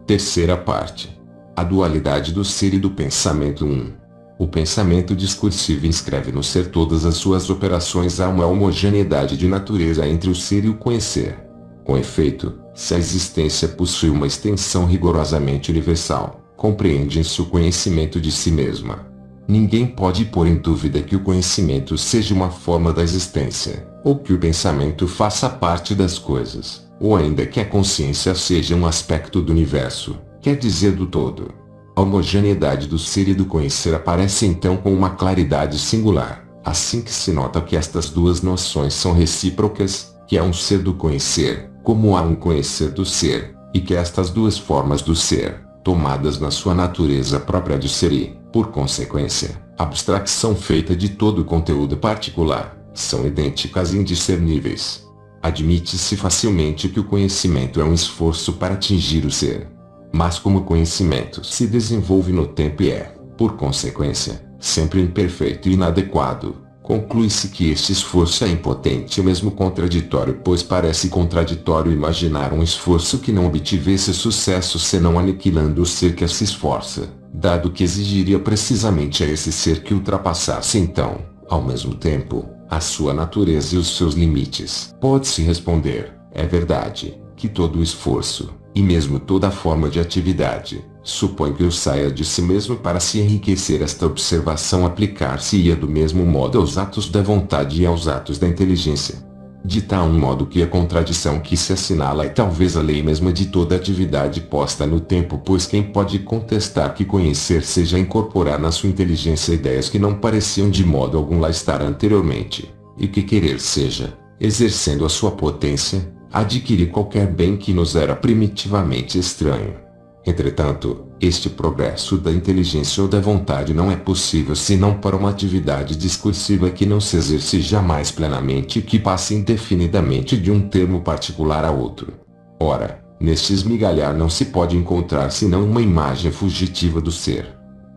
Terceira parte. A dualidade do ser e do pensamento 1. O pensamento discursivo inscreve no ser todas as suas operações. Há uma homogeneidade de natureza entre o ser e o conhecer. Com efeito, se a existência possui uma extensão rigorosamente universal, compreende-se o conhecimento de si mesma. Ninguém pode pôr em dúvida que o conhecimento seja uma forma da existência, ou que o pensamento faça parte das coisas, ou ainda que a consciência seja um aspecto do universo, quer dizer do todo. A homogeneidade do ser e do conhecer aparece então com uma claridade singular, assim que se nota que estas duas noções são recíprocas, que há um ser do conhecer, como há um conhecer do ser, e que estas duas formas do ser, tomadas na sua natureza própria de ser e, por consequência, abstração feita de todo o conteúdo particular, são idênticas e indiscerníveis. Admite-se facilmente que o conhecimento é um esforço para atingir o ser. Mas como o conhecimento se desenvolve no tempo e é, por consequência, sempre imperfeito e inadequado, conclui-se que este esforço é impotente e mesmo contraditório, pois parece contraditório imaginar um esforço que não obtivesse sucesso senão aniquilando o ser que se esforça, dado que exigiria precisamente a esse ser que ultrapassasse então, ao mesmo tempo, a sua natureza e os seus limites. Pode-se responder, é verdade, que todo o esforço, e mesmo toda forma de atividade, supõe que eu saia de si mesmo para se enriquecer. Esta observação aplicar-se-ia do mesmo modo aos atos da vontade e aos atos da inteligência. De tal modo que a contradição que se assinala é talvez a lei mesma de toda atividade posta no tempo, pois quem pode contestar que conhecer seja incorporar na sua inteligência ideias que não pareciam de modo algum lá estar anteriormente, e que querer seja, exercendo a sua potência, adquirir qualquer bem que nos era primitivamente estranho. Entretanto, este progresso da inteligência ou da vontade não é possível senão para uma atividade discursiva que não se exerce jamais plenamente e que passe indefinidamente de um termo particular a outro. Ora, neste esmigalhar não se pode encontrar senão uma imagem fugitiva do ser.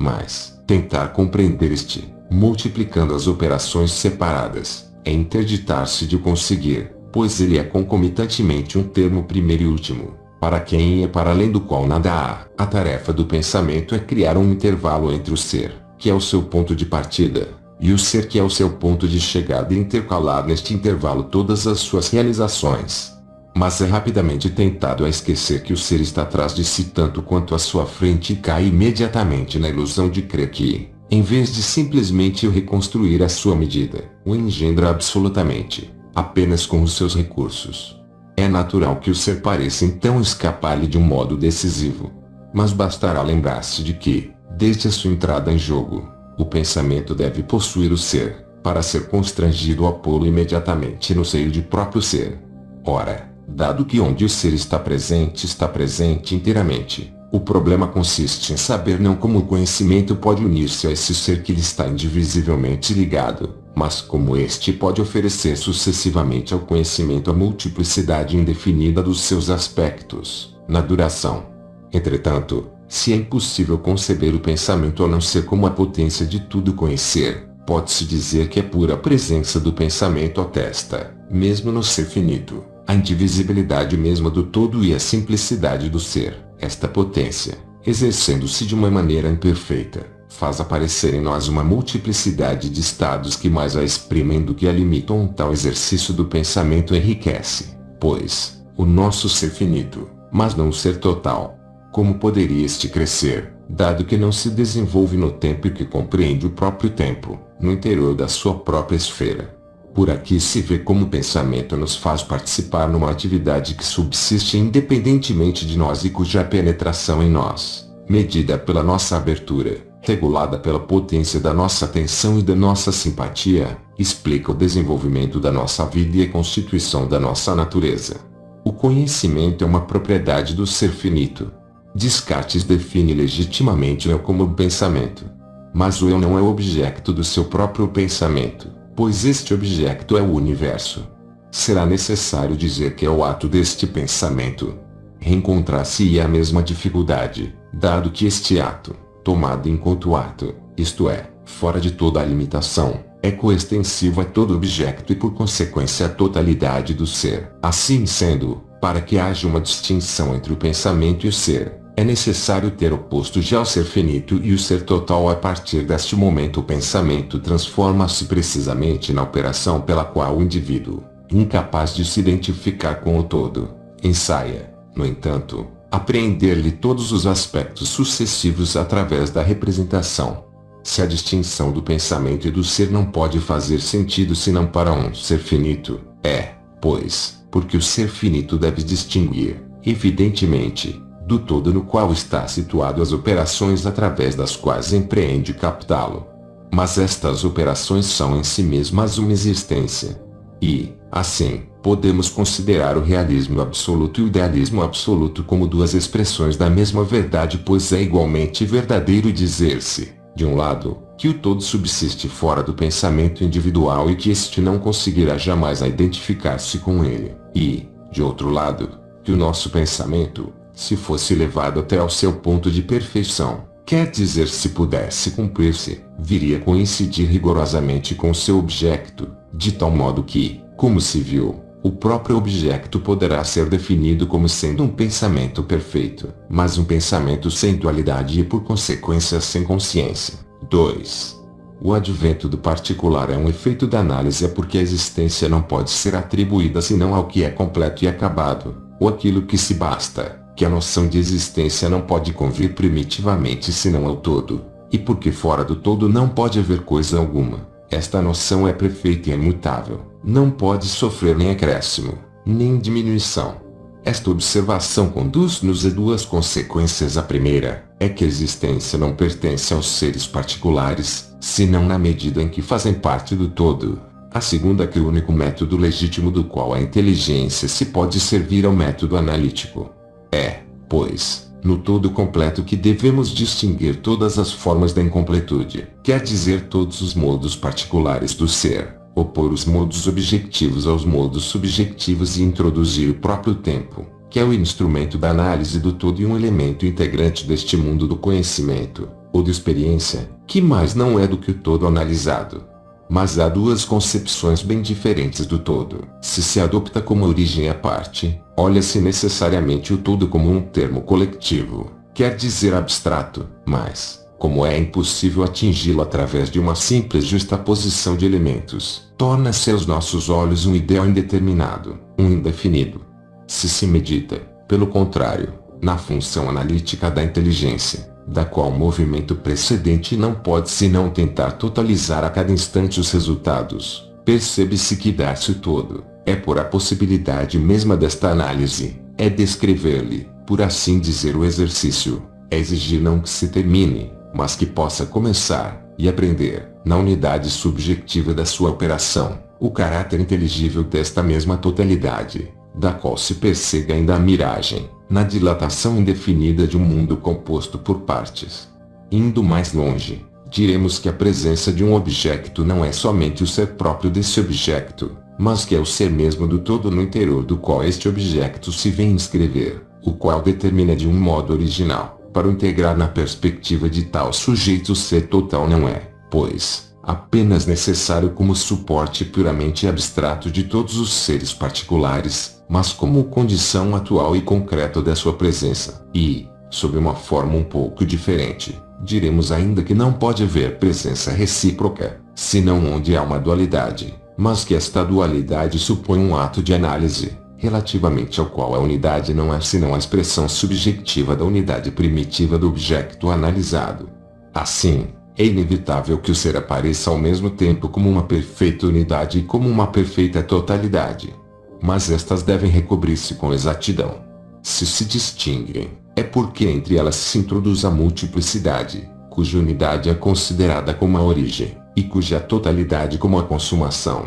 Mas, tentar compreender este, multiplicando as operações separadas, é interditar-se de conseguir, pois ele é concomitantemente um termo primeiro e último, para quem é para além do qual nada há. A tarefa do pensamento é criar um intervalo entre o ser, que é o seu ponto de partida, e o ser que é o seu ponto de chegada, e intercalar neste intervalo todas as suas realizações. Mas é rapidamente tentado a esquecer que o ser está atrás de si tanto quanto à sua frente e cai imediatamente na ilusão de crer que, em vez de simplesmente o reconstruir à sua medida, o engendra absolutamente, apenas com os seus recursos. É natural que o ser pareça então escapar-lhe de um modo decisivo. Mas bastará lembrar-se de que, desde a sua entrada em jogo, o pensamento deve possuir o ser, para ser constrangido a pô-lo imediatamente no seio de próprio ser. Ora, dado que onde o ser está presente inteiramente, o problema consiste em saber não como o conhecimento pode unir-se a esse ser que lhe está indivisivelmente ligado, mas como este pode oferecer sucessivamente ao conhecimento a multiplicidade indefinida dos seus aspectos, na duração. Entretanto, se é impossível conceber o pensamento a não ser como a potência de tudo conhecer, pode-se dizer que a pura presença do pensamento atesta, mesmo no ser finito, a indivisibilidade mesma do todo e a simplicidade do ser. Esta potência, exercendo-se de uma maneira imperfeita, faz aparecer em nós uma multiplicidade de estados que mais a exprimem do que a limitam. Tal exercício do pensamento enriquece, pois, o nosso ser finito, mas não o ser total. Como poderia este crescer, dado que não se desenvolve no tempo e que compreende o próprio tempo, no interior da sua própria esfera? Por aqui se vê como o pensamento nos faz participar numa atividade que subsiste independentemente de nós e cuja penetração em nós, medida pela nossa abertura, regulada pela potência da nossa atenção e da nossa simpatia, explica o desenvolvimento da nossa vida e a constituição da nossa natureza. O conhecimento é uma propriedade do ser finito. Descartes define legitimamente o eu como o pensamento. Mas o eu não é o objeto do seu próprio pensamento, pois este objeto é o universo. Será necessário dizer que é o ato deste pensamento. Reencontrar-se-ia a mesma dificuldade, dado que este ato, tomado enquanto ato, isto é, fora de toda a limitação, é coextensivo a todo objeto e por consequência a totalidade do ser. Assim sendo, para que haja uma distinção entre o pensamento e o ser, é É necessário ter oposto já ao ser finito e o ser total. A partir deste momento o pensamento transforma-se precisamente na operação pela qual o indivíduo, incapaz de se identificar com o todo, ensaia, no entanto, apreender-lhe todos os aspectos sucessivos através da representação. Se a distinção do pensamento e do ser não pode fazer sentido senão para um ser finito, pois, porque o ser finito deve distinguir, evidentemente, do todo no qual está situado as operações através das quais empreende captá-lo. Mas estas operações são em si mesmas uma existência. E, assim, podemos considerar o realismo absoluto e o idealismo absoluto como duas expressões da mesma verdade, pois é igualmente verdadeiro dizer-se, de um lado, que o todo subsiste fora do pensamento individual e que este não conseguirá jamais identificar-se com ele, e, de outro lado, que o nosso pensamento, se fosse levado até ao seu ponto de perfeição, quer dizer, se pudesse cumprir-se, viria a coincidir rigorosamente com seu objeto, de tal modo que, como se viu, o próprio objeto poderá ser definido como sendo um pensamento perfeito, mas um pensamento sem dualidade e por consequência sem consciência. 2. O advento do particular é um efeito da análise, porque a existência não pode ser atribuída senão ao que é completo e acabado, ou aquilo que se basta, que a noção de existência não pode convir primitivamente senão ao todo, e porque fora do todo não pode haver coisa alguma. Esta noção é perfeita e imutável, não pode sofrer nem acréscimo, nem diminuição. Esta observação conduz-nos a duas consequências. A primeira é que a existência não pertence aos seres particulares, senão na medida em que fazem parte do todo. A segunda é que o único método legítimo do qual a inteligência se pode servir é o método analítico. Pois, no todo completo que devemos distinguir todas as formas da incompletude, quer dizer todos os modos particulares do ser, opor os modos objetivos aos modos subjetivos e introduzir o próprio tempo, que é o instrumento da análise do todo e um elemento integrante deste mundo do conhecimento, ou de experiência, que mais não é do que o todo analisado. Mas há duas concepções bem diferentes do todo. Se adopta como origem à parte, olha-se necessariamente o todo como um termo coletivo, quer dizer abstrato, mas, como é impossível atingi-lo através de uma simples justaposição de elementos, torna-se aos nossos olhos um ideal indeterminado, um indefinido. Se medita, pelo contrário, na função analítica da inteligência, da qual o movimento precedente não pode senão tentar totalizar a cada instante os resultados, percebe-se que dar-se o todo, é por a possibilidade mesma desta análise, é descrever-lhe, por assim dizer, o exercício, é exigir não que se termine, mas que possa começar, e aprender, na unidade subjetiva da sua operação, o caráter inteligível desta mesma totalidade, da qual se persegue ainda a miragem, na dilatação indefinida de um mundo composto por partes. Indo mais longe, diremos que a presença de um objeto não é somente o ser próprio desse objeto, mas que é o ser mesmo do todo no interior do qual este objeto se vem inscrever, o qual determina de um modo original, para o integrar na perspectiva de tal sujeito. O ser total não é, pois, apenas necessário como suporte puramente abstrato de todos os seres particulares, mas como condição atual e concreta da sua presença. E, sob uma forma um pouco diferente, diremos ainda que não pode haver presença recíproca, senão onde há uma dualidade, mas que esta dualidade supõe um ato de análise, relativamente ao qual a unidade não é senão a expressão subjetiva da unidade primitiva do objeto analisado. Assim, é inevitável que o ser apareça ao mesmo tempo como uma perfeita unidade e como uma perfeita totalidade. Mas estas devem recobrir-se com exatidão. Se distinguem, é porque entre elas se introduz a multiplicidade, cuja unidade é considerada como a origem, e cuja totalidade como a consumação.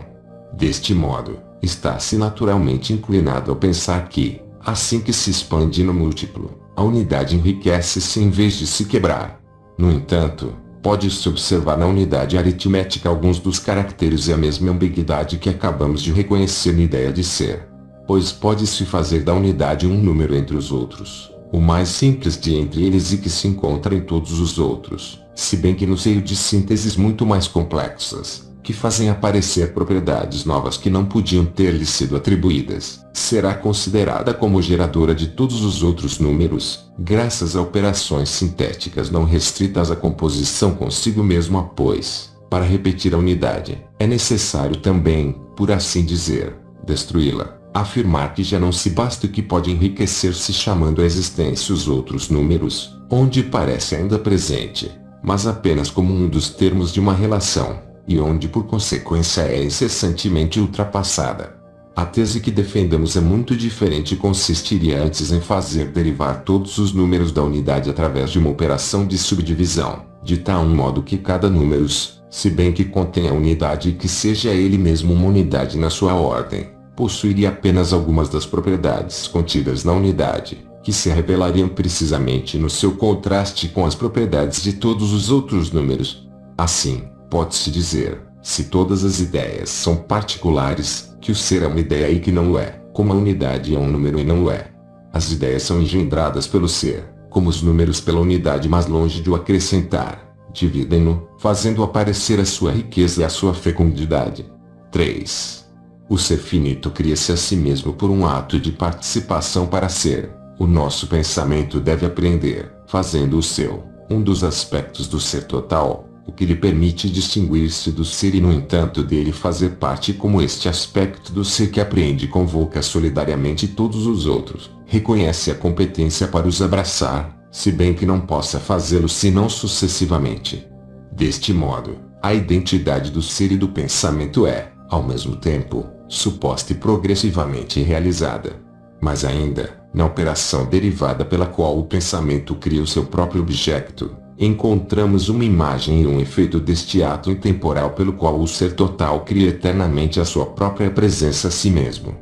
Deste modo, está-se naturalmente inclinado a pensar que, assim que se expande no múltiplo, a unidade enriquece-se em vez de se quebrar. No entanto, pode-se observar na unidade aritmética alguns dos caracteres e a mesma ambiguidade que acabamos de reconhecer na ideia de ser. Pois pode-se fazer da unidade um número entre os outros, o mais simples de entre eles e que se encontra em todos os outros, se bem que no seio de sínteses muito mais complexas, que fazem aparecer propriedades novas que não podiam ter-lhe sido atribuídas, será considerada como geradora de todos os outros números, graças a operações sintéticas não restritas à composição consigo mesma, pois, para repetir a unidade, é necessário também, por assim dizer, destruí-la. Afirmar que já não se basta e que pode enriquecer-se chamando à existência os outros números, onde parece ainda presente, mas apenas como um dos termos de uma relação, e onde por consequência é incessantemente ultrapassada. A tese que defendemos é muito diferente e consistiria antes em fazer derivar todos os números da unidade através de uma operação de subdivisão, de tal modo que cada número, se bem que contenha a unidade e que seja ele mesmo uma unidade na sua ordem, possuiria apenas algumas das propriedades contidas na unidade, que se revelariam precisamente no seu contraste com as propriedades de todos os outros números. Assim, pode-se dizer, se todas as ideias são particulares, que o ser é uma ideia e que não o é, como a unidade é um número e não o é. As ideias são engendradas pelo ser, como os números pela unidade, mas longe de o acrescentar, dividem-no, fazendo aparecer a sua riqueza e a sua fecundidade. 3. O ser finito cria-se a si mesmo por um ato de participação para ser. O nosso pensamento deve apreender, fazendo o seu, um dos aspectos do ser total, o que lhe permite distinguir-se do ser e no entanto dele fazer parte como este aspecto do ser que apreende convoca solidariamente todos os outros, reconhece a competência para os abraçar, se bem que não possa fazê-lo senão sucessivamente. Deste modo, a identidade do ser e do pensamento é, ao mesmo tempo, suposta e progressivamente realizada. Mas ainda, na operação derivada pela qual o pensamento cria o seu próprio objeto, encontramos uma imagem e um efeito deste ato intemporal pelo qual o ser total cria eternamente a sua própria presença a si mesmo.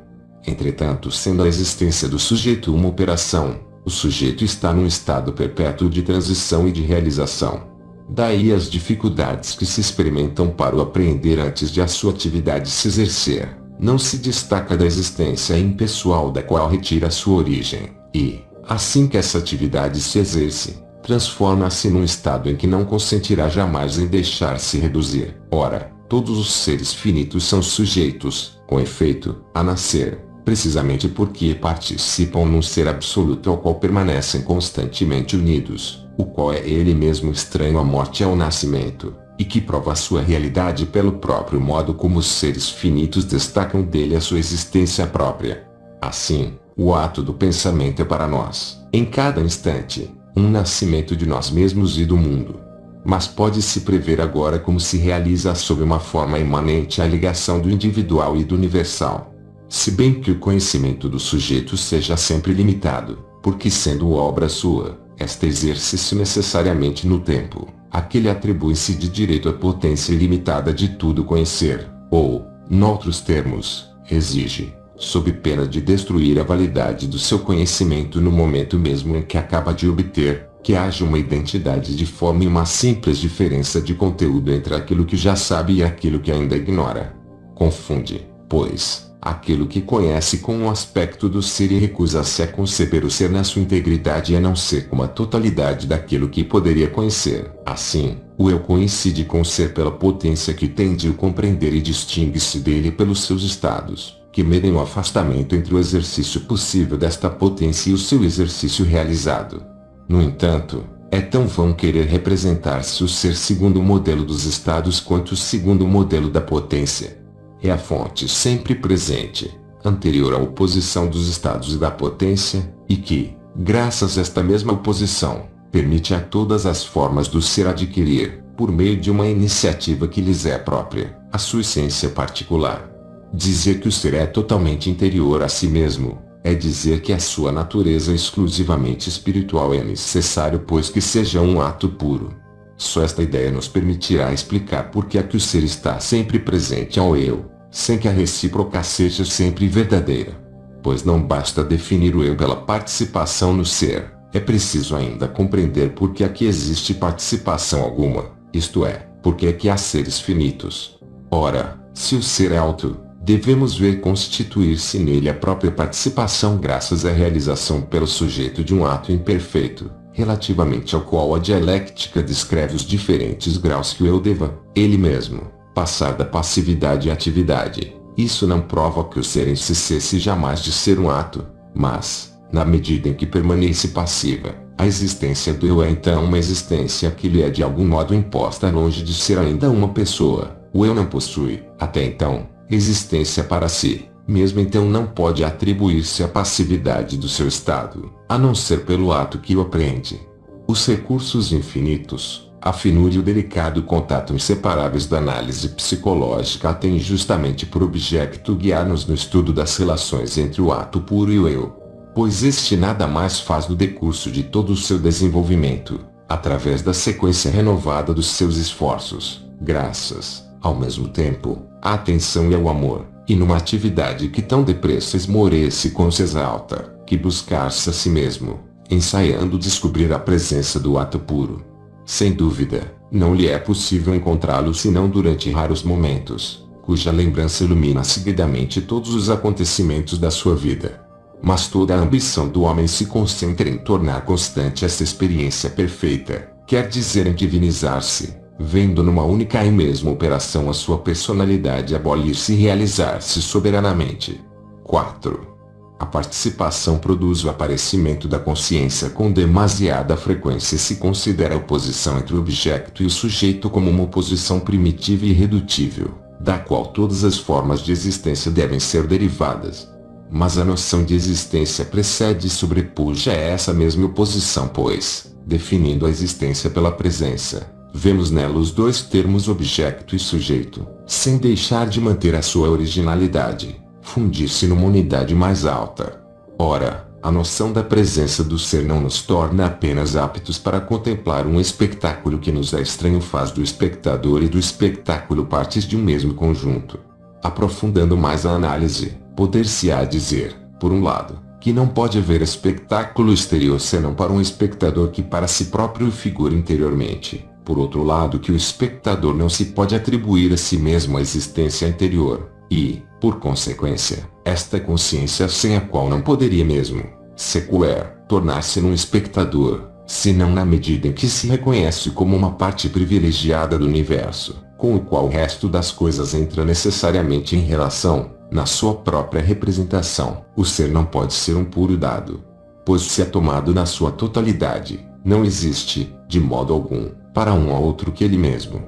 Entretanto, sendo a existência do sujeito uma operação, o sujeito está num estado perpétuo de transição e de realização. Daí as dificuldades que se experimentam para o apreender antes de a sua atividade se exercer. Não se destaca da existência impessoal da qual retira sua origem, e, assim que essa atividade se exerce, transforma-se num estado em que não consentirá jamais em deixar-se reduzir. Ora, todos os seres finitos são sujeitos, com efeito, a nascer, precisamente porque participam num ser absoluto ao qual permanecem constantemente unidos, o qual é ele mesmo estranho à morte e ao nascimento, e que prova a sua realidade pelo próprio modo como os seres finitos destacam dele a sua existência própria. Assim, o ato do pensamento é para nós, em cada instante, um nascimento de nós mesmos e do mundo. Mas pode-se prever agora como se realiza sob uma forma imanente a ligação do individual e do universal. Se bem que o conhecimento do sujeito seja sempre limitado, porque sendo obra sua, esta exerce-se necessariamente no tempo, aquele atribui-se de direito à potência ilimitada de tudo conhecer, ou, noutros termos, exige, sob pena de destruir a validade do seu conhecimento no momento mesmo em que acaba de obter, que haja uma identidade de forma e uma simples diferença de conteúdo entre aquilo que já sabe e aquilo que ainda ignora. Confunde, pois, aquilo que conhece com o aspecto do ser e recusa-se a conceber o ser na sua integridade e a não ser como a totalidade daquilo que poderia conhecer. Assim, o eu coincide com o ser pela potência que tem de o compreender e distingue-se dele pelos seus estados, que medem o afastamento entre o exercício possível desta potência e o seu exercício realizado. No entanto, é tão vão querer representar-se o ser segundo o modelo dos estados quanto segundo o modelo da potência. É a fonte sempre presente, anterior à oposição dos estados e da potência, e que, graças a esta mesma oposição, permite a todas as formas do ser adquirir, por meio de uma iniciativa que lhes é própria, a sua essência particular. Dizer que o ser é totalmente interior a si mesmo, é dizer que a sua natureza exclusivamente espiritual é necessário pois que seja um ato puro. Só esta ideia nos permitirá explicar por que é que o ser está sempre presente ao eu, sem que a recíproca seja sempre verdadeira. Pois não basta definir o eu pela participação no ser, é preciso ainda compreender por que aqui existe participação alguma, isto é, por que é que há seres finitos. Ora, se o ser é alto, devemos ver constituir-se nele a própria participação graças à realização pelo sujeito de um ato imperfeito, relativamente ao qual a dialéctica descreve os diferentes graus que o eu deva, ele mesmo, Passar da passividade à atividade. Isso não prova que o ser em si cesse jamais de ser um ato, mas, na medida em que permanece passiva, a existência do eu é então uma existência que lhe é de algum modo imposta longe de ser ainda uma pessoa. O eu não possui, até então, existência para si, mesmo então não pode atribuir-se à passividade do seu estado, a não ser pelo ato que o apreende. Os recursos infinitos, a finura e o delicado contato inseparáveis da análise psicológica têm justamente por objeto guiar-nos no estudo das relações entre o ato puro e o eu. Pois este nada mais faz no decurso de todo o seu desenvolvimento, através da sequência renovada dos seus esforços, graças, ao mesmo tempo, à atenção e ao amor, e numa atividade que tão depressa esmorece quanto se exalta, que buscar-se a si mesmo, ensaiando descobrir a presença do ato puro. Sem dúvida, não lhe é possível encontrá-lo senão durante raros momentos, cuja lembrança ilumina seguidamente todos os acontecimentos da sua vida. Mas toda a ambição do homem se concentra em tornar constante essa experiência perfeita, quer dizer em divinizar-se, vendo numa única e mesma operação a sua personalidade abolir-se e realizar-se soberanamente. 4. A participação produz o aparecimento da consciência com demasiada frequência e se considera a oposição entre o objeto e o sujeito como uma oposição primitiva e irredutível, da qual todas as formas de existência devem ser derivadas. Mas a noção de existência precede e sobrepuja essa mesma oposição, pois, definindo a existência pela presença, vemos nela os dois termos objeto e sujeito, sem deixar de manter a sua originalidade, fundir-se numa unidade mais alta. Ora, a noção da presença do ser não nos torna apenas aptos para contemplar um espetáculo que nos é estranho, faz do espectador e do espetáculo partes de um mesmo conjunto. Aprofundando mais a análise, poder-se-á dizer, por um lado, que não pode haver espetáculo exterior senão para um espectador que para si próprio figura interiormente. Por outro lado, que o espectador não se pode atribuir a si mesmo a existência interior, e, por consequência, esta consciência sem a qual não poderia mesmo, sequer, tornar-se num espectador, senão na medida em que se reconhece como uma parte privilegiada do universo, com o qual o resto das coisas entra necessariamente em relação, na sua própria representação. O ser não pode ser um puro dado, pois se é tomado na sua totalidade, não existe, de modo algum, para um ou outro que ele mesmo.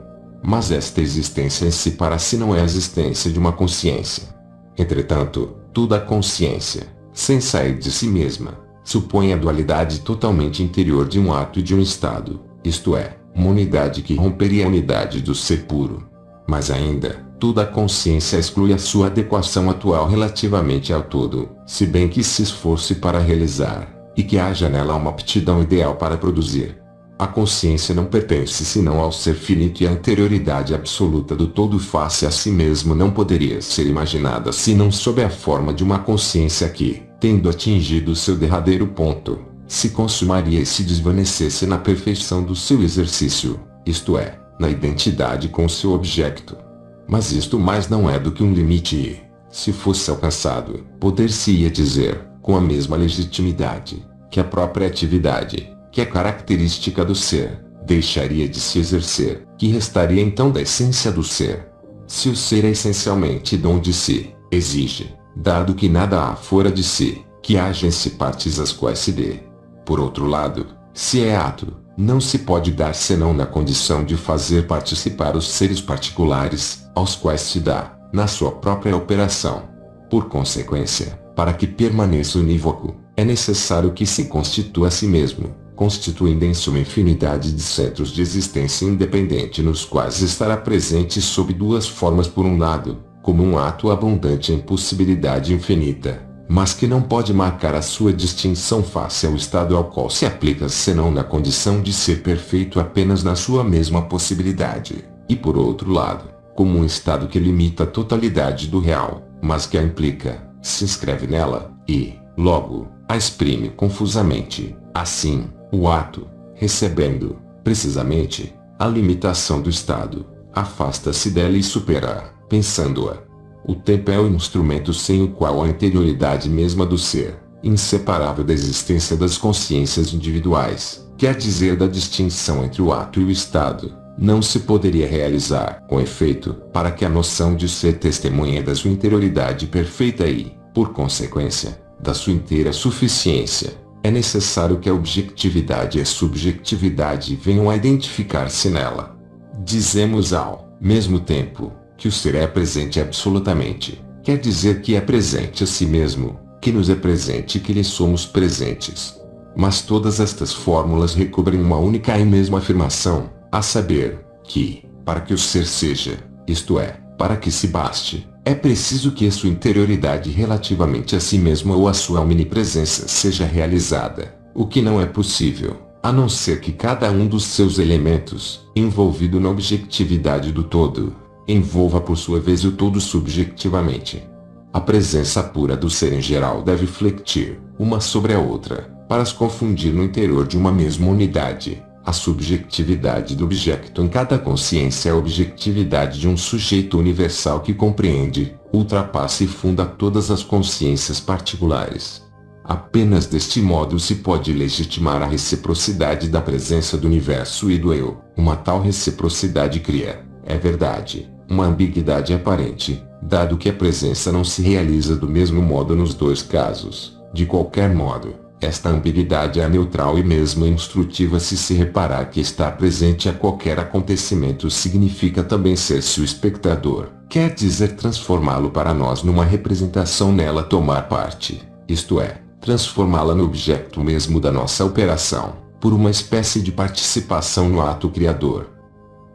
Mas esta existência em si para si não é a existência de uma consciência. Entretanto, toda a consciência, sem sair de si mesma, supõe a dualidade totalmente interior de um ato e de um estado, isto é, uma unidade que romperia a unidade do ser puro. Mas ainda, toda a consciência exclui a sua adequação atual relativamente ao todo, se bem que se esforce para realizar, e que haja nela uma aptidão ideal para produzir. A consciência não pertence senão ao ser finito, e a interioridade absoluta do todo face a si mesmo não poderia ser imaginada senão sob a forma de uma consciência que, tendo atingido seu derradeiro ponto, se consumaria e se desvanecesse na perfeição do seu exercício, isto é, na identidade com seu objeto. Mas isto mais não é do que um limite e, se fosse alcançado, poder-se-ia dizer, com a mesma legitimidade, que a própria atividade, que é característica do ser, deixaria de se exercer, que restaria então da essência do ser. Se o ser é essencialmente dom de si, exige, dado que nada há fora de si, que haja em si partes às quais se dê. Por outro lado, se é ato, não se pode dar senão na condição de fazer participar os seres particulares, aos quais se dá, na sua própria operação. Por consequência, para que permaneça unívoco, é necessário que se constitua a si mesmo, constituindo em si uma infinidade de centros de existência independente nos quais estará presente sob duas formas: por um lado, como um ato abundante em possibilidade infinita, mas que não pode marcar a sua distinção face ao estado ao qual se aplica senão na condição de ser perfeito apenas na sua mesma possibilidade, e por outro lado, como um estado que limita a totalidade do real, mas que a implica, se inscreve nela, e, logo, a exprime confusamente. Assim, o ato, recebendo, precisamente, a limitação do estado, afasta-se dela e supera, pensando-a. O tempo é o instrumento sem o qual a interioridade mesma do ser, inseparável da existência das consciências individuais, quer dizer da distinção entre o ato e o estado, não se poderia realizar. Com efeito, para que a noção de ser testemunha da sua interioridade perfeita e, por consequência, da sua inteira suficiência, é necessário que a objetividade e a subjetividade venham a identificar-se nela. Dizemos ao mesmo tempo que o ser é presente absolutamente, quer dizer que é presente a si mesmo, que nos é presente e que lhe somos presentes. Mas todas estas fórmulas recobrem uma única e mesma afirmação, a saber, que, para que o ser seja, isto é, para que se baste, é preciso que a sua interioridade relativamente a si mesmo ou a sua omnipresença seja realizada, o que não é possível, a não ser que cada um dos seus elementos, envolvido na objetividade do todo, envolva por sua vez o todo subjetivamente. A presença pura do ser em geral deve flectir, uma sobre a outra, para as confundir no interior de uma mesma unidade. A subjetividade do objeto em cada consciência é a objetividade de um sujeito universal que compreende, ultrapassa e funda todas as consciências particulares. Apenas deste modo se pode legitimar a reciprocidade da presença do universo e do eu. Uma tal reciprocidade cria, é verdade, uma ambiguidade aparente, dado que a presença não se realiza do mesmo modo nos dois casos. De qualquer modo, esta ambiguidade é neutral e mesmo instrutiva se reparar que estar presente a qualquer acontecimento significa também ser-se o espectador, quer dizer transformá-lo para nós numa representação nela tomar parte, isto é, transformá-la no objeto mesmo da nossa operação, por uma espécie de participação no ato criador.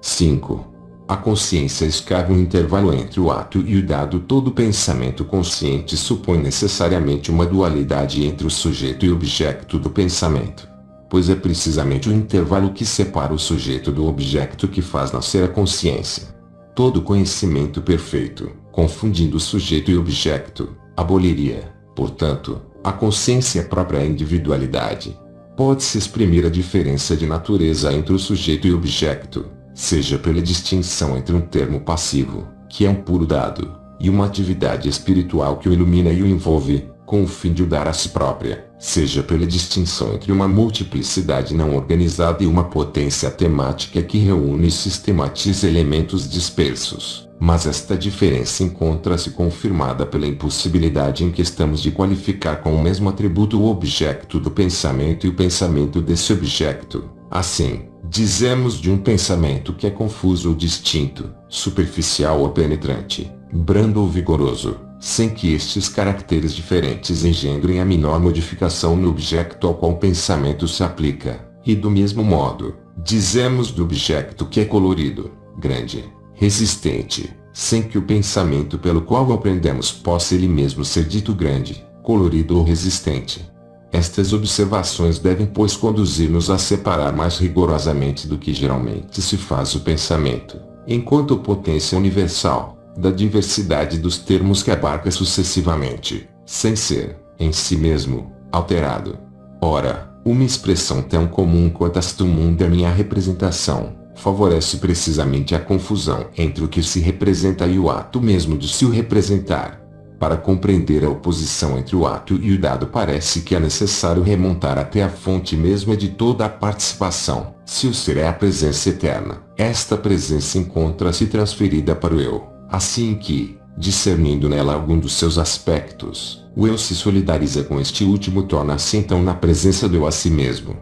5. A consciência escava um intervalo entre o ato e o dado. Todo pensamento consciente supõe necessariamente uma dualidade entre o sujeito e o objeto do pensamento, pois é precisamente o intervalo que separa o sujeito do objeto que faz nascer a consciência. Todo conhecimento perfeito, confundindo o sujeito e o objeto, aboliria, portanto, a consciência própria à individualidade. Pode-se exprimir a diferença de natureza entre o sujeito e o objeto, seja pela distinção entre um termo passivo, que é um puro dado, e uma atividade espiritual que o ilumina e o envolve, com o fim de o dar a si própria, seja pela distinção entre uma multiplicidade não organizada e uma potência temática que reúne e sistematiza elementos dispersos. Mas esta diferença encontra-se confirmada pela impossibilidade em que estamos de qualificar com o mesmo atributo o objeto do pensamento e o pensamento desse objeto. Assim, dizemos de um pensamento que é confuso ou distinto, superficial ou penetrante, brando ou vigoroso, sem que estes caracteres diferentes engendrem a menor modificação no objeto ao qual o pensamento se aplica. E do mesmo modo, dizemos do objeto que é colorido, grande, resistente, sem que o pensamento pelo qual o aprendemos possa ele mesmo ser dito grande, colorido ou resistente. Estas observações devem, pois, conduzir-nos a separar mais rigorosamente do que geralmente se faz o pensamento, enquanto potência universal, da diversidade dos termos que abarca sucessivamente, sem ser, em si mesmo, alterado. Ora, uma expressão tão comum quanto esta mundo é minha representação, favorece precisamente a confusão entre o que se representa e o ato mesmo de se o representar. Para compreender a oposição entre o ato e o dado parece que é necessário remontar até a fonte mesma de toda a participação. Se o ser é a presença eterna, esta presença encontra-se transferida para o eu, assim que, discernindo nela algum dos seus aspectos, o eu se solidariza com este último, torna-se então na presença do eu a si mesmo.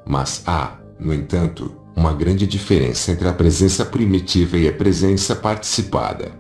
Mas há, no entanto, uma grande diferença entre a presença primitiva e a presença participada.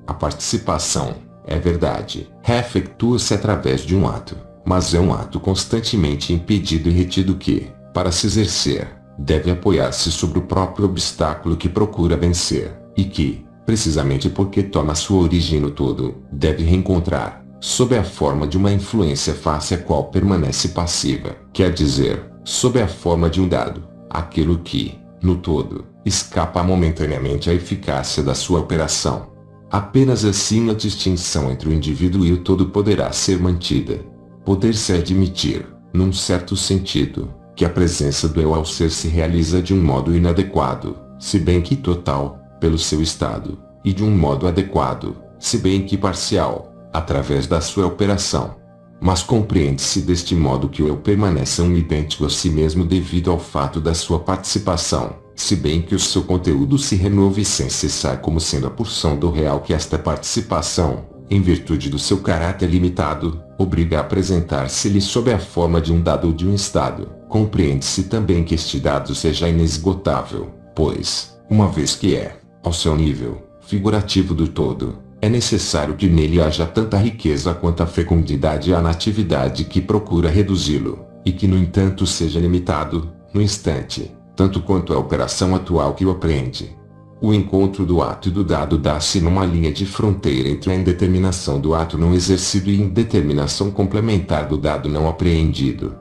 A participação, é verdade, efetua-se através de um ato, mas é um ato constantemente impedido e retido que, para se exercer, deve apoiar-se sobre o próprio obstáculo que procura vencer, e que, precisamente porque toma sua origem no todo, deve reencontrar, sob a forma de uma influência face à qual permanece passiva, quer dizer, sob a forma de um dado, aquilo que, no todo, escapa momentaneamente à eficácia da sua operação. Apenas assim a distinção entre o indivíduo e o todo poderá ser mantida. Poder-se admitir, num certo sentido, que a presença do eu ao ser se realiza de um modo inadequado, se bem que total, pelo seu estado, e de um modo adequado, se bem que parcial, através da sua operação. Mas compreende-se deste modo que o eu permanece um idêntico a si mesmo devido ao fato da sua participação, se bem que o seu conteúdo se renove sem cessar como sendo a porção do real que esta participação, em virtude do seu caráter limitado, obriga a apresentar-se-lhe sob a forma de um dado ou de um estado. Compreende-se também que este dado seja inesgotável, pois, uma vez que é, ao seu nível, figurativo do todo, é necessário que nele haja tanta riqueza quanto a fecundidade e a natividade que procura reduzi-lo, e que no entanto seja limitado, no instante, tanto quanto a operação atual que o apreende. O encontro do ato e do dado dá-se numa linha de fronteira entre a indeterminação do ato não exercido e a indeterminação complementar do dado não apreendido.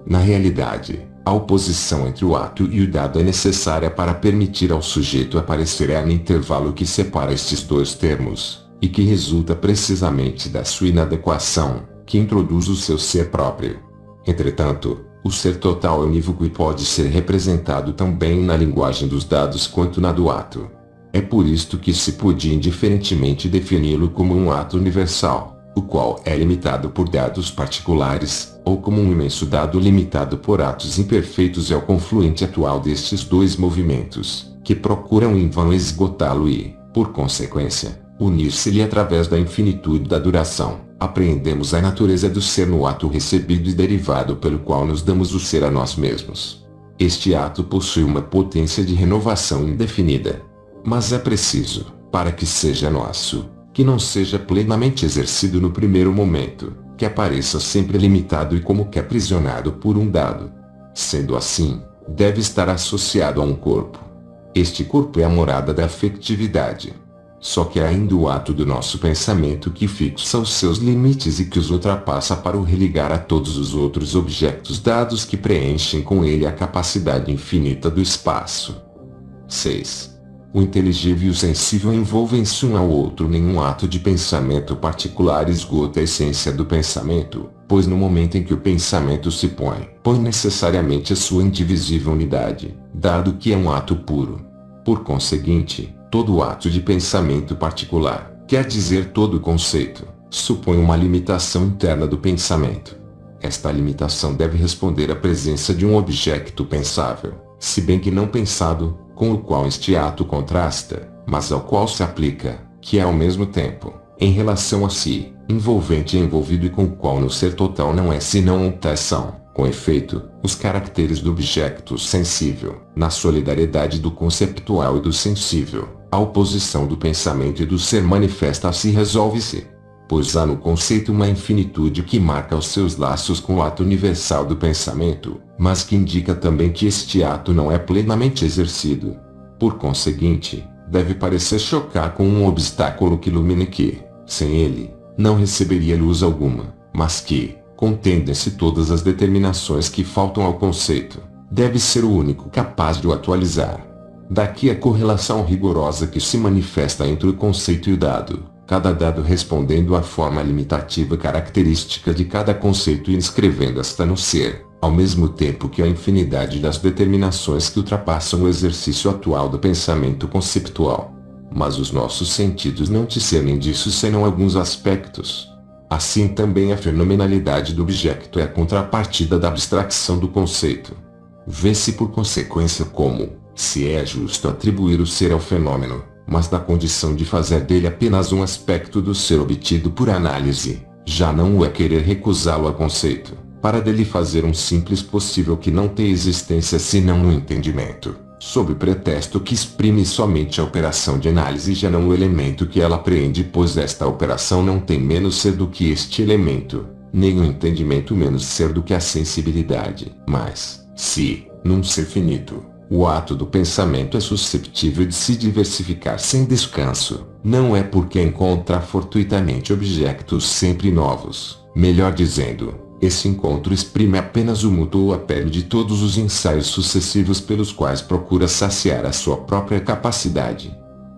Na realidade, a oposição entre o ato e o dado é necessária para permitir ao sujeito aparecer no intervalo que separa estes dois termos, e que resulta precisamente da sua inadequação, que introduz o seu ser próprio. Entretanto, o ser total é unívoco e pode ser representado tão bem na linguagem dos dados quanto na do ato. É por isto que se pode indiferentemente defini-lo como um ato universal, o qual é limitado por dados particulares, ou como um imenso dado limitado por atos imperfeitos é o confluente atual destes dois movimentos, que procuram em vão esgotá-lo e, por consequência, unir-se-lhe através da infinitude da duração. Apreendemos a natureza do ser no ato recebido e derivado pelo qual nos damos o ser a nós mesmos. Este ato possui uma potência de renovação indefinida. Mas é preciso, para que seja nosso, que não seja plenamente exercido no primeiro momento, que apareça sempre limitado e como que aprisionado por um dado. Sendo assim, deve estar associado a um corpo. Este corpo é a morada da afetividade. Só que é ainda o ato do nosso pensamento que fixa os seus limites e que os ultrapassa para o religar a todos os outros objetos dados que preenchem com ele a capacidade infinita do espaço. 6. O inteligível e o sensível envolvem-se um ao outro. Nenhum ato de pensamento particular esgota a essência do pensamento, pois no momento em que o pensamento se põe necessariamente a sua indivisível unidade, dado que é um ato puro. Por conseguinte, todo ato de pensamento particular, quer dizer todo conceito, supõe uma limitação interna do pensamento. Esta limitação deve responder à presença de um objeto pensável, se bem que não pensado, com o qual este ato contrasta, mas ao qual se aplica, que é ao mesmo tempo, em relação a si, envolvente e envolvido e com o qual no ser total não é senão optação. Com efeito, os caracteres do objeto sensível, na solidariedade do conceptual e do sensível, a oposição do pensamento e do ser manifesta-se e resolve-se. Pois há no conceito uma infinitude que marca os seus laços com o ato universal do pensamento, mas que indica também que este ato não é plenamente exercido. Por conseguinte, deve parecer chocar com um obstáculo que ilumine que, sem ele, não receberia luz alguma, mas que, contendem-se todas as determinações que faltam ao conceito, deve ser o único capaz de o atualizar. Daqui a correlação rigorosa que se manifesta entre o conceito e o dado, cada dado respondendo à forma limitativa característica de cada conceito e inscrevendo esta no ser, ao mesmo tempo que a infinidade das determinações que ultrapassam o exercício atual do pensamento conceptual. Mas os nossos sentidos não discernem disso senão alguns aspectos. Assim também a fenomenalidade do objeto é a contrapartida da abstração do conceito. Vê-se por consequência como, se é justo atribuir o ser ao fenômeno, mas na condição de fazer dele apenas um aspecto do ser obtido por análise, já não o é querer recusá-lo a conceito, para dele fazer um simples possível que não tem existência senão no entendimento, sob pretexto que exprime somente a operação de análise já não o elemento que ela apreende, pois esta operação não tem menos ser do que este elemento, nem o entendimento menos ser do que a sensibilidade. Mas, se, num ser finito, o ato do pensamento é susceptível de se diversificar sem descanso, não é porque encontra fortuitamente objetos sempre novos. Melhor dizendo, esse encontro exprime apenas o mútuo apelo de todos os ensaios sucessivos pelos quais procura saciar a sua própria capacidade.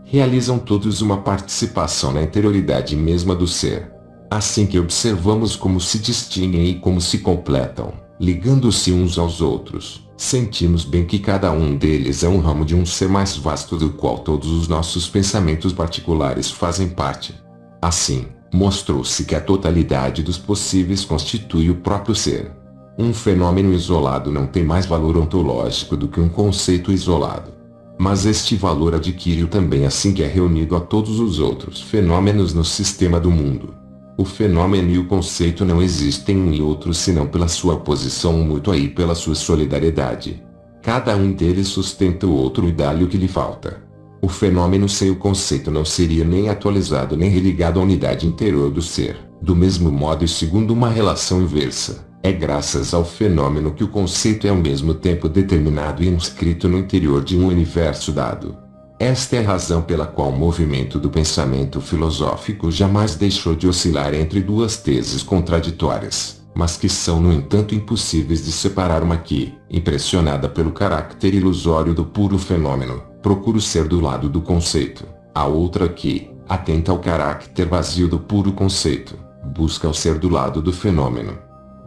Realizam todos uma participação na interioridade mesma do ser. Assim que observamos como se distinguem e como se completam, ligando-se uns aos outros, sentimos bem que cada um deles é um ramo de um ser mais vasto do qual todos os nossos pensamentos particulares fazem parte. Assim, mostrou-se que a totalidade dos possíveis constitui o próprio ser. Um fenômeno isolado não tem mais valor ontológico do que um conceito isolado. Mas este valor adquire também assim que é reunido a todos os outros fenômenos no sistema do mundo. O fenômeno e o conceito não existem um e outro senão pela sua oposição mútua e pela sua solidariedade. Cada um deles sustenta o outro e dá-lhe o que lhe falta. O fenômeno sem o conceito não seria nem atualizado nem religado à unidade interior do ser. Do mesmo modo e segundo uma relação inversa, é graças ao fenômeno que o conceito é ao mesmo tempo determinado e inscrito no interior de um universo dado. Esta é a razão pela qual o movimento do pensamento filosófico jamais deixou de oscilar entre duas teses contraditórias, mas que são no entanto impossíveis de separar. Uma que, impressionada pelo caráter ilusório do puro fenômeno, procura ser do lado do conceito. A outra que, atenta ao caráter vazio do puro conceito, busca o ser do lado do fenômeno.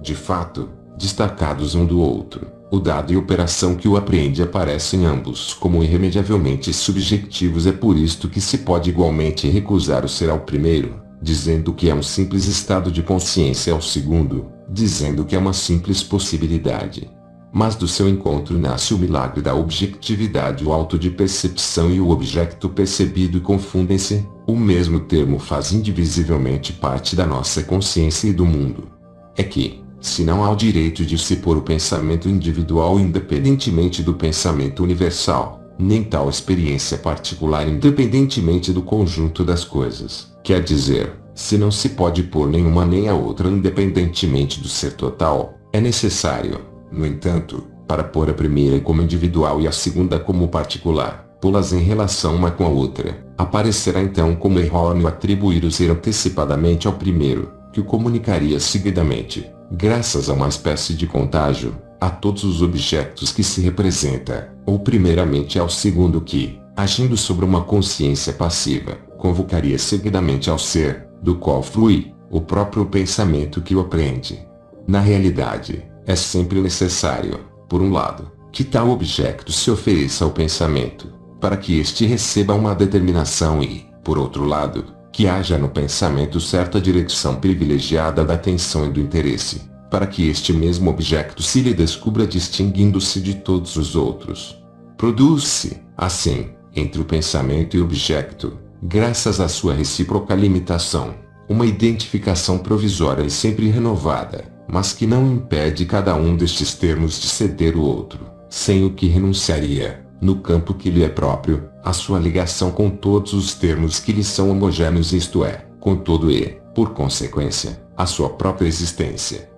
De fato, destacados um do outro, o dado e a operação que o apreende aparecem ambos como irremediavelmente subjetivos. É por isto que se pode igualmente recusar o ser ao primeiro, dizendo que é um simples estado de consciência, ao segundo, dizendo que é uma simples possibilidade. Mas do seu encontro nasce o milagre da objetividade. O auto de percepção e o objeto percebido confundem-se. O mesmo termo faz indivisivelmente parte da nossa consciência e do mundo. É que, se não há o direito de se pôr o pensamento individual independentemente do pensamento universal, nem tal experiência particular independentemente do conjunto das coisas, quer dizer, se não se pode pôr nenhuma nem a outra independentemente do ser total, é necessário, no entanto, para pôr a primeira como individual e a segunda como particular, pô-las em relação uma com a outra, aparecerá então como errôneo atribuir o ser antecipadamente ao primeiro, que o comunicaria seguidamente, graças a uma espécie de contágio, a todos os objetos que se representa, ou primeiramente ao segundo que, agindo sobre uma consciência passiva, convocaria seguidamente ao ser, do qual flui, o próprio pensamento que o apreende. Na realidade, é sempre necessário, por um lado, que tal objeto se ofereça ao pensamento, para que este receba uma determinação e, por outro lado, que haja no pensamento certa direção privilegiada da atenção e do interesse, para que este mesmo objeto se lhe descubra distinguindo-se de todos os outros. Produz-se, assim, entre o pensamento e o objeto, graças à sua recíproca limitação, uma identificação provisória e sempre renovada, mas que não impede cada um destes termos de ceder o outro, sem o que renunciaria, no campo que lhe é próprio, a sua ligação com todos os termos que lhe são homogêneos, isto é, com todo e, por consequência, a sua própria existência.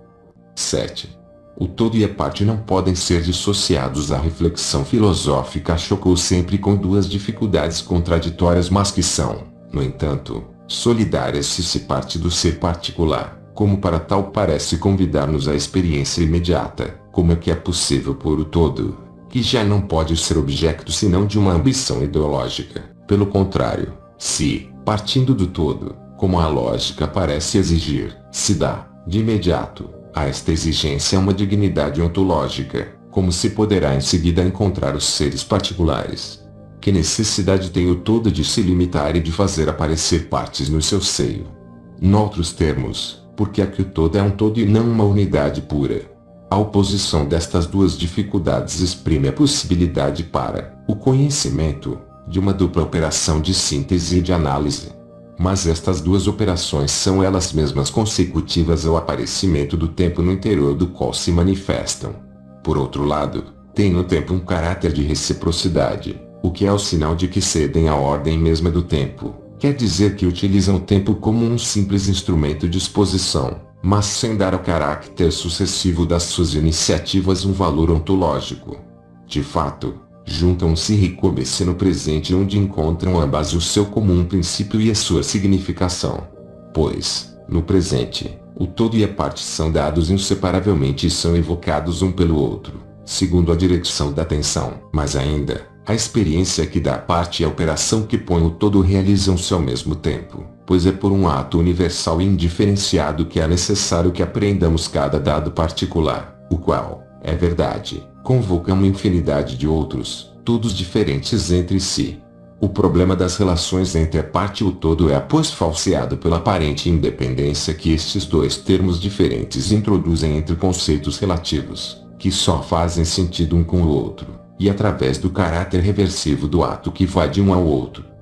7. O todo e a parte não podem ser dissociados. A reflexão filosófica chocou sempre com duas dificuldades contraditórias, mas que são, no entanto, solidárias se parte do ser particular, como para tal parece convidar-nos à experiência imediata, como é que é possível pôr o todo, que já não pode ser objeto senão de uma ambição ideológica. Pelo contrário, se, partindo do todo, como a lógica parece exigir, se dá, de imediato, a esta exigência uma dignidade ontológica, como se poderá em seguida encontrar os seres particulares? Que necessidade tem o todo de se limitar e de fazer aparecer partes no seu seio? Noutros termos, porque é que o todo é um todo e não uma unidade pura. A oposição destas duas dificuldades exprime a possibilidade para o conhecimento de uma dupla operação de síntese e de análise. Mas estas duas operações são elas mesmas consecutivas ao aparecimento do tempo no interior do qual se manifestam. Por outro lado, tem no tempo um caráter de reciprocidade, o que é o sinal de que cedem à ordem mesma do tempo, quer dizer que utilizam o tempo como um simples instrumento de exposição, mas sem dar ao caráter sucessivo das suas iniciativas um valor ontológico. De fato, juntam-se e recobem-se no presente, onde encontram ambas o seu comum princípio e a sua significação. Pois, no presente, o todo e a parte são dados inseparavelmente e são evocados um pelo outro, segundo a direção da atenção. Mas ainda, a experiência que dá a parte e a operação que põe o todo realizam-se ao mesmo tempo, pois é por um ato universal e indiferenciado que é necessário que apreendamos cada dado particular, o qual, é verdade, convoca uma infinidade de outros, todos diferentes entre si. O problema das relações entre a parte e o todo é pois falseado pela aparente independência que estes dois termos diferentes introduzem entre conceitos relativos, que só fazem sentido um com o outro, e através do caráter reversivo do ato que vai de um ao outro.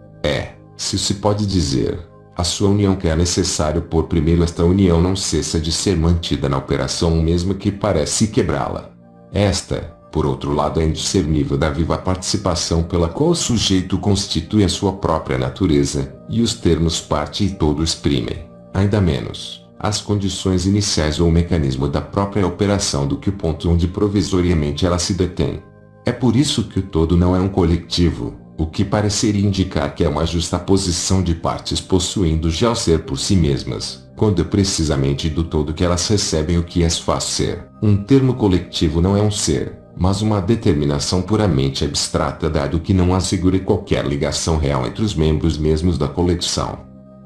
Se pode dizer, a sua união que é necessário por primeiro esta união não cessa de ser mantida na operação mesmo que parece quebrá-la. Esta, por outro lado, é indiscernível da viva participação pela qual o sujeito constitui a sua própria natureza, e os termos parte e todo exprimem, ainda menos, as condições iniciais ou o mecanismo da própria operação do que o ponto onde provisoriamente ela se detém. É por isso que o todo não é um coletivo, o que pareceria indicar que é uma justaposição de partes possuindo já o ser por si mesmas, quando é precisamente do todo que elas recebem o que as faz ser. Um termo coletivo não é um ser, mas uma determinação puramente abstrata dado que não assegure qualquer ligação real entre os membros mesmos da coleção.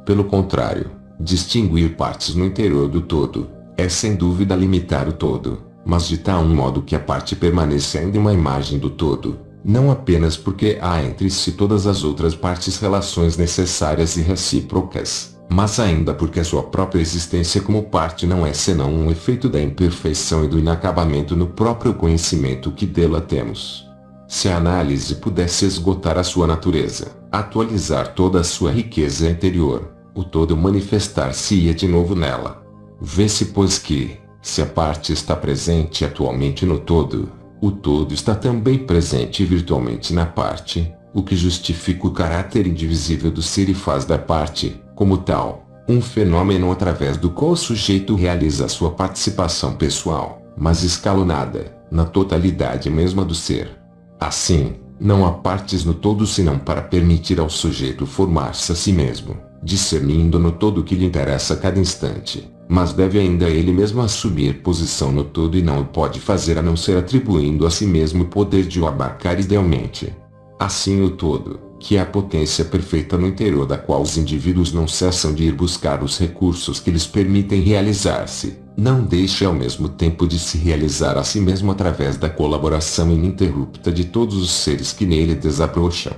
Pelo contrário, distinguir partes no interior do todo, é sem dúvida limitar o todo, mas de tal modo que a parte permaneça ainda uma imagem do todo, não apenas porque há entre si todas as outras partes relações necessárias e recíprocas, mas ainda porque a sua própria existência como parte não é senão um efeito da imperfeição e do inacabamento no próprio conhecimento que dela temos. Se a análise pudesse esgotar a sua natureza, atualizar toda a sua riqueza interior, o todo manifestar-se-ia de novo nela. Vê-se pois que, se a parte está presente atualmente no todo, o todo está também presente virtualmente na parte, o que justifica o caráter indivisível do ser e faz da parte, como tal, um fenômeno através do qual o sujeito realiza a sua participação pessoal, mas escalonada, na totalidade mesma do ser. Assim, não há partes no todo senão para permitir ao sujeito formar-se a si mesmo, discernindo no todo o que lhe interessa a cada instante, mas deve ainda ele mesmo assumir posição no todo e não o pode fazer a não ser atribuindo a si mesmo o poder de o abarcar idealmente. Assim o todo, que é a potência perfeita no interior da qual os indivíduos não cessam de ir buscar os recursos que lhes permitem realizar-se, não deixa ao mesmo tempo de se realizar a si mesmo através da colaboração ininterrupta de todos os seres que nele desabrocham.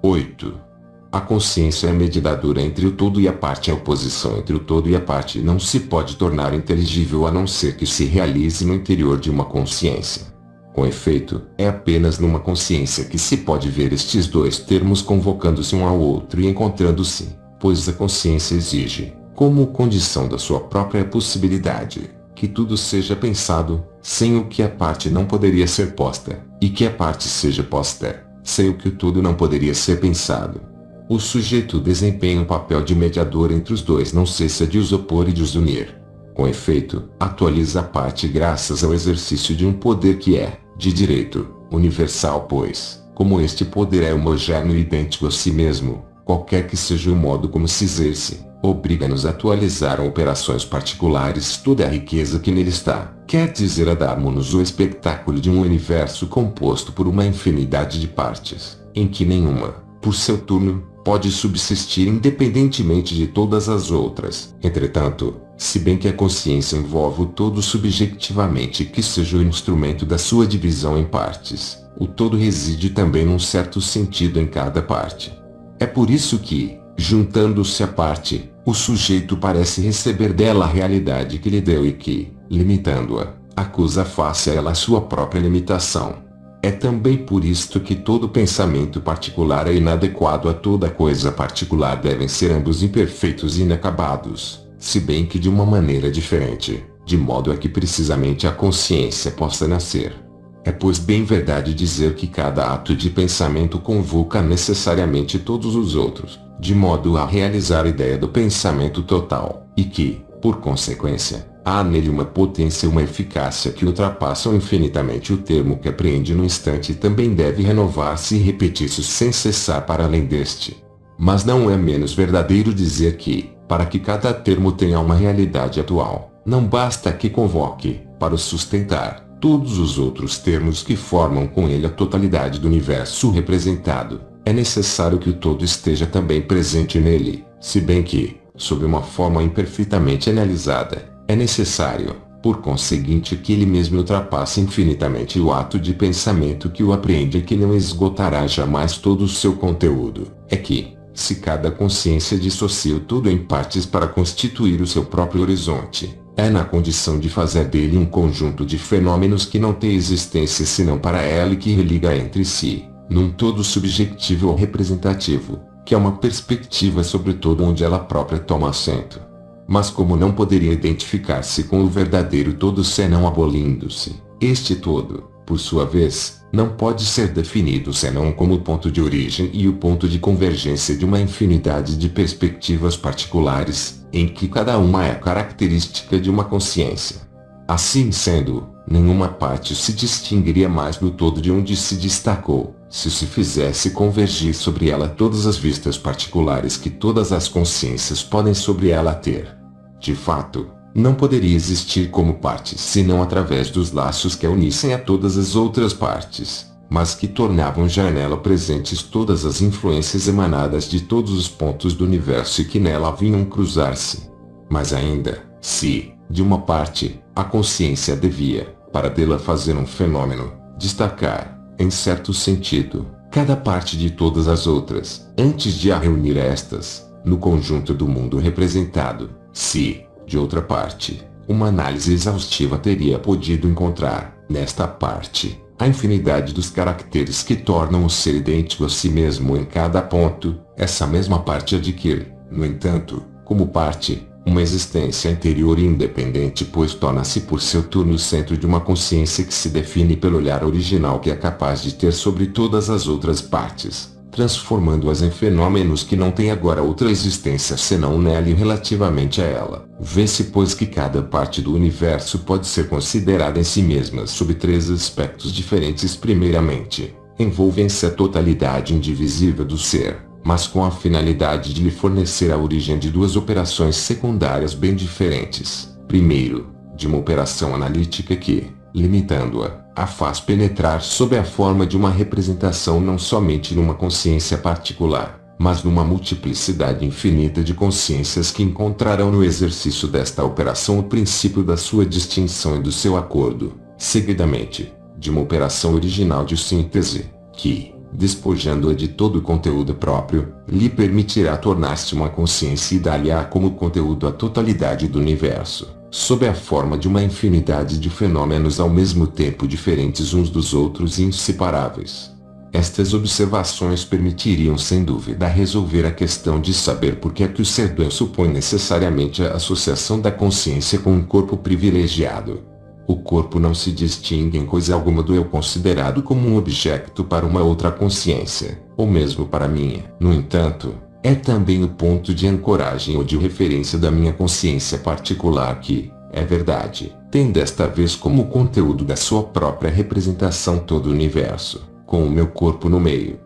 8. A consciência é mediadora entre o todo e a parte. A oposição entre o todo e a parte não se pode tornar inteligível a não ser que se realize no interior de uma consciência. Com efeito, é apenas numa consciência que se pode ver estes dois termos convocando-se um ao outro e encontrando-se, pois a consciência exige, como condição da sua própria possibilidade, que tudo seja pensado, sem o que a parte não poderia ser posta, e que a parte seja posta, sem o que o todo não poderia ser pensado. O sujeito desempenha o papel de mediador entre os dois, não cessa de os opor e de os unir. Com efeito, atualiza a parte graças ao exercício de um poder que é, de direito, universal pois, como este poder é homogêneo e idêntico a si mesmo, qualquer que seja o modo como se exerce, obriga-nos a atualizar a operações particulares toda a riqueza que nele está, quer dizer a darmos-nos o espetáculo de um universo composto por uma infinidade de partes, em que nenhuma, por seu turno, pode subsistir independentemente de todas as outras. Entretanto, se bem que a consciência envolve o todo subjetivamente que seja o instrumento da sua divisão em partes, o todo reside também num certo sentido em cada parte. É por isso que, juntando-se à parte, o sujeito parece receber dela a realidade que lhe deu e que, limitando-a, acusa face a ela a sua própria limitação. É também por isto que todo pensamento particular é inadequado a toda coisa particular, devem ser ambos imperfeitos e inacabados, se bem que de uma maneira diferente, de modo a que precisamente a consciência possa nascer. É pois bem verdade dizer que cada ato de pensamento convoca necessariamente todos os outros, de modo a realizar a ideia do pensamento total, e que, por consequência, há nele uma potência e uma eficácia que ultrapassam infinitamente o termo que apreende no instante e também deve renovar-se e repetir-se sem cessar para além deste. Mas não é menos verdadeiro dizer que, para que cada termo tenha uma realidade atual, não basta que convoque, para o sustentar, todos os outros termos que formam com ele a totalidade do universo representado. É necessário que o todo esteja também presente nele, se bem que, sob uma forma imperfeitamente analisada, é necessário, Por conseguinte, que ele mesmo ultrapassa infinitamente o ato de pensamento que o apreende e que não esgotará jamais todo o seu conteúdo. É que, se cada consciência dissocia o todo em partes para constituir o seu próprio horizonte, é na condição de fazer dele um conjunto de fenômenos que não tem existência senão para ela e que religa entre si, num todo subjetivo ou representativo, que é uma perspectiva sobre todo onde ela própria toma assento. Mas como não poderia identificar-se com o verdadeiro todo senão abolindo-se, este todo, por sua vez, não pode ser definido senão como o ponto de origem e o ponto de convergência de uma infinidade de perspectivas particulares, em que cada uma é característica de uma consciência. Assim sendo, nenhuma parte se distinguiria mais do todo de onde se destacou, se se fizesse convergir sobre ela todas as vistas particulares que todas as consciências podem sobre ela ter. De fato, não poderia existir como parte senão através dos laços que a unissem a todas as outras partes, mas que tornavam já nela presentes todas as influências emanadas de todos os pontos do universo e que nela vinham cruzar-se. Mas ainda, se, de uma parte, a consciência devia, para dela fazer um fenômeno, destacar, em certo sentido, cada parte de todas as outras, antes de a reunir estas, no conjunto do mundo representado, se, de outra parte, uma análise exaustiva teria podido encontrar, nesta parte, a infinidade dos caracteres que tornam o ser idêntico a si mesmo em cada ponto, essa mesma parte adquire, no entanto, como parte, uma existência interior e independente, pois torna-se por seu turno o centro de uma consciência que se define pelo olhar original que é capaz de ter sobre todas as outras partes, transformando-as em fenômenos que não têm agora outra existência senão nela e relativamente a ela. Vê-se, pois, que cada parte do universo pode ser considerada em si mesma sob três aspectos diferentes. Primeiramente, envolvem-se a totalidade indivisível do ser, mas com a finalidade de lhe fornecer a origem de duas operações secundárias bem diferentes. Primeiro, de uma operação analítica que, limitando-a, a faz penetrar sob a forma de uma representação não somente numa consciência particular, mas numa multiplicidade infinita de consciências que encontrarão no exercício desta operação o princípio da sua distinção e do seu acordo. Seguidamente, de uma operação original de síntese, que, despojando-a de todo o conteúdo próprio, lhe permitirá tornar-se uma consciência e dar-lhe-á como conteúdo a totalidade do universo, sob a forma de uma infinidade de fenômenos ao mesmo tempo diferentes uns dos outros e inseparáveis. Estas observações permitiriam sem dúvida resolver a questão de saber por que é que o ser do eu supõe necessariamente a associação da consciência com um corpo privilegiado. O corpo não se distingue em coisa alguma do eu considerado como um objeto para uma outra consciência, ou mesmo para a minha. No entanto, é também o ponto de ancoragem ou de referência da minha consciência particular que, é verdade, tem desta vez como conteúdo da sua própria representação todo o universo, com o meu corpo no meio.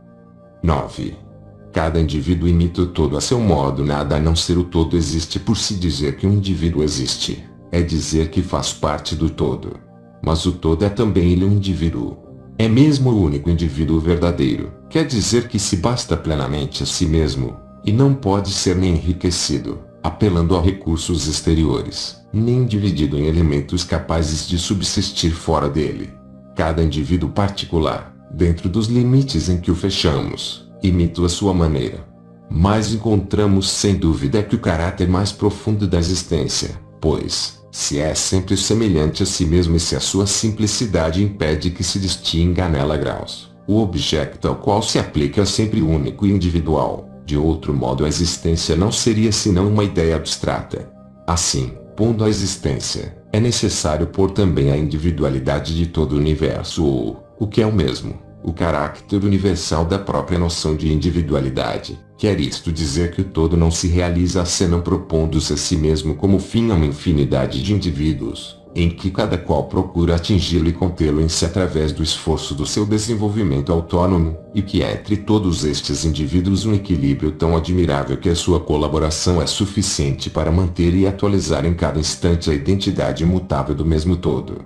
9. Cada indivíduo imita o todo a seu modo. Nada a não ser o todo existe. Por se dizer que um indivíduo existe, é dizer que faz parte do todo. Mas o todo é também ele um indivíduo. É mesmo o único indivíduo verdadeiro. Quer dizer que se basta plenamente a si mesmo, e não pode ser nem enriquecido, apelando a recursos exteriores, nem dividido em elementos capazes de subsistir fora dele. Cada indivíduo particular, dentro dos limites em que o fechamos, imita a sua maneira. Mas encontramos sem dúvida que o caráter mais profundo da existência, pois, se é sempre semelhante a si mesmo e se a sua simplicidade impede que se distinga nela graus, o objeto ao qual se aplica é sempre único e individual. De outro modo, a existência não seria senão uma ideia abstrata. Assim, pondo a existência, é necessário pôr também a individualidade de todo o universo ou, o que é o mesmo, o caráter universal da própria noção de individualidade. Quer isto dizer que o todo não se realiza senão propondo-se a si mesmo como fim a uma infinidade de indivíduos, em que cada qual procura atingi-lo e contê-lo em si através do esforço do seu desenvolvimento autônomo, e que há entre todos estes indivíduos um equilíbrio tão admirável que a sua colaboração é suficiente para manter e atualizar em cada instante a identidade imutável do mesmo todo.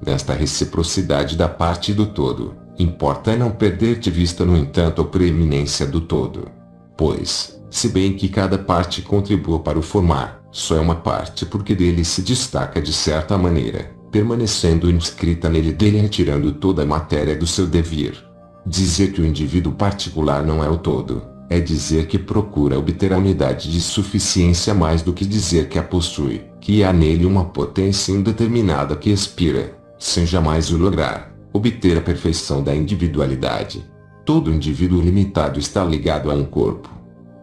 Nesta reciprocidade da parte do todo, importa não perder de vista, no entanto, a preeminência do todo. Pois, se bem que cada parte contribua para o formar, só é uma parte porque dele se destaca de certa maneira, permanecendo inscrita nele dele retirando toda a matéria do seu devir. Dizer que o indivíduo particular não é o todo, é dizer que procura obter a unidade de suficiência mais do que dizer que a possui, que há nele uma potência indeterminada que expira, sem jamais o lograr, obter a perfeição da individualidade. Todo indivíduo limitado está ligado a um corpo.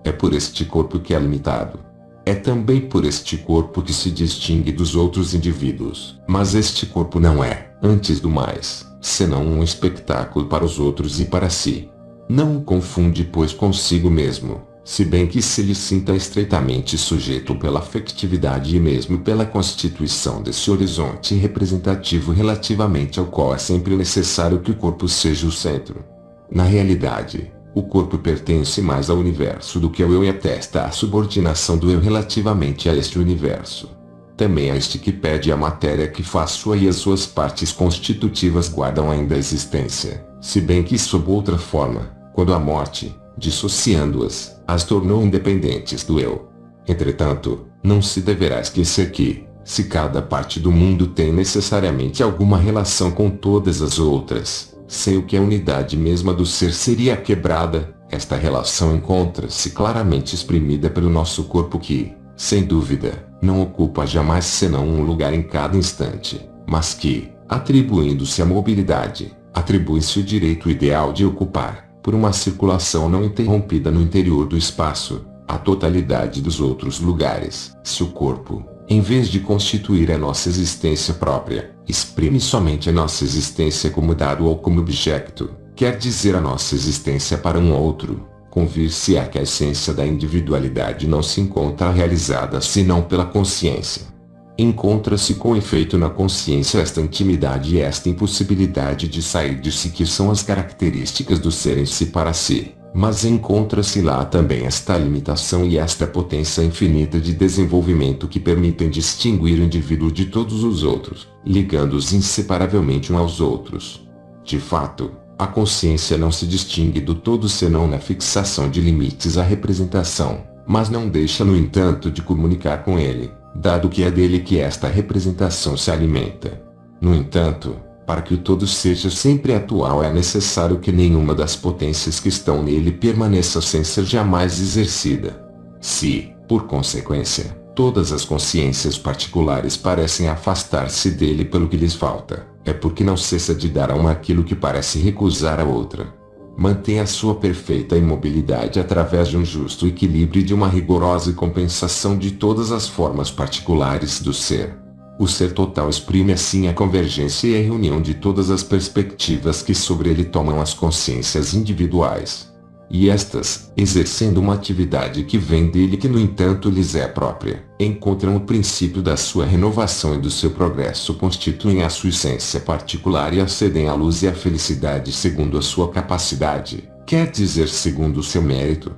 É por este corpo que é limitado. É também por este corpo que se distingue dos outros indivíduos. Mas este corpo não é, antes do mais, senão um espetáculo para os outros e para si. Não o confunde pois consigo mesmo, se bem que se lhe sinta estreitamente sujeito pela afetividade e mesmo pela constituição desse horizonte representativo relativamente ao qual é sempre necessário que o corpo seja o centro. Na realidade, o corpo pertence mais ao universo do que ao eu e atesta a subordinação do eu relativamente a este universo. Também é este que pede a matéria que faz sua e as suas partes constitutivas guardam ainda a existência, se bem que sob outra forma, quando a morte, dissociando-as, as tornou independentes do eu. Entretanto, não se deverá esquecer que, se cada parte do mundo tem necessariamente alguma relação com todas as outras, sem o que a unidade mesma do ser seria quebrada, esta relação encontra-se claramente exprimida pelo nosso corpo que, sem dúvida, não ocupa jamais senão um lugar em cada instante, mas que, atribuindo-se a mobilidade, atribui-se o direito ideal de ocupar, por uma circulação não interrompida no interior do espaço, a totalidade dos outros lugares. Se o corpo, em vez de constituir a nossa existência própria, exprime somente a nossa existência como dado ou como objeto, quer dizer a nossa existência para um outro, convir-se-á que a essência da individualidade não se encontra realizada senão pela consciência. Encontra-se com efeito na consciência esta intimidade e esta impossibilidade de sair de si que são as características do ser em si para si. Mas encontra-se lá também esta limitação e esta potência infinita de desenvolvimento que permitem distinguir o indivíduo de todos os outros, ligando-os inseparavelmente uns aos outros. De fato, a consciência não se distingue do todo senão na fixação de limites à representação, mas não deixa no entanto de comunicar com ele, dado que é dele que esta representação se alimenta. No entanto, para que o todo seja sempre atual é necessário que nenhuma das potências que estão nele permaneça sem ser jamais exercida. Se, por consequência, todas as consciências particulares parecem afastar-se dele pelo que lhes falta, é porque não cessa de dar a uma aquilo que parece recusar a outra. Mantém a sua perfeita imobilidade através de um justo equilíbrio e de uma rigorosa compensação de todas as formas particulares do ser. O ser total exprime assim a convergência e a reunião de todas as perspectivas que sobre ele tomam as consciências individuais. E estas, exercendo uma atividade que vem dele e que no entanto lhes é própria, encontram o princípio da sua renovação e do seu progresso, constituem a sua essência particular e acedem à luz e à felicidade segundo a sua capacidade, quer dizer segundo o seu mérito.